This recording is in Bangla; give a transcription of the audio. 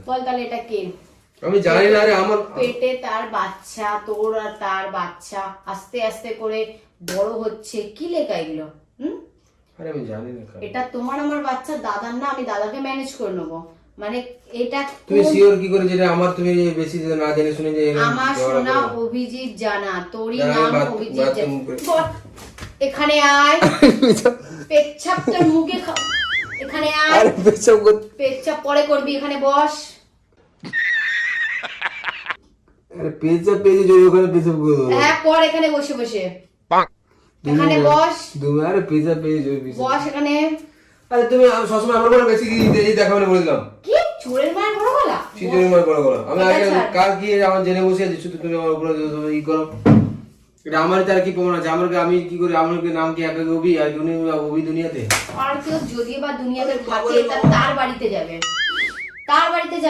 বল তাহলে এটা কে? আমি জানি না রে, আমার পেটে তার বাচ্চা, তোর আর তার বাচ্চা আস্তে আস্তে করে বড় হচ্ছে, কি লেখা এগুলো? আরে আমি জানি না। এটা তোমার আমার বাচ্চা, দাদার না, আমি দাদাকে ম্যানেজ করে নেবো। মানে এটা তুমি শিওর কি করে যেটা আমার, তুমি বেশি না জেনে শুনে যে আমার সোনা অভিজিৎ জানা, তোরই নাম অভিজিৎ জানা। এখানে আয়, পেচ্ছাপটা মুখে এখানে আয়। আরে পেচ্ছাপ পরে করবি, এখানে বস। আরে পেছাব পেয়ে জোরে ওখানে পেছাব করে দেবো। হ্যাঁ কর, এখানে বসে বসে এখানে বস। তুমি আরে পেছাব পেয়ে জোরে বস এখানে। আরে তুমি সবসময় আমার বড় বেশি কি দেখাবে বলে দিলাম। কি চোরের মায়ের বড় গলা? কি জোরে মার বড় গলা? আমি আগে কাল কি আমার জেনে বসে আছি, শুধু তুমি আমার উপরে ই করো। এটা আমার তার কি প্রমাণ আছে? আমাকে আমি কি করে, আমার নাম কি একা অভি আর অভি দুনিয়াতে? আর কেউ যদি বা দুনিয়াতে থাকে তার বাড়িতে যাবে, তার বাড়িতে যাবে।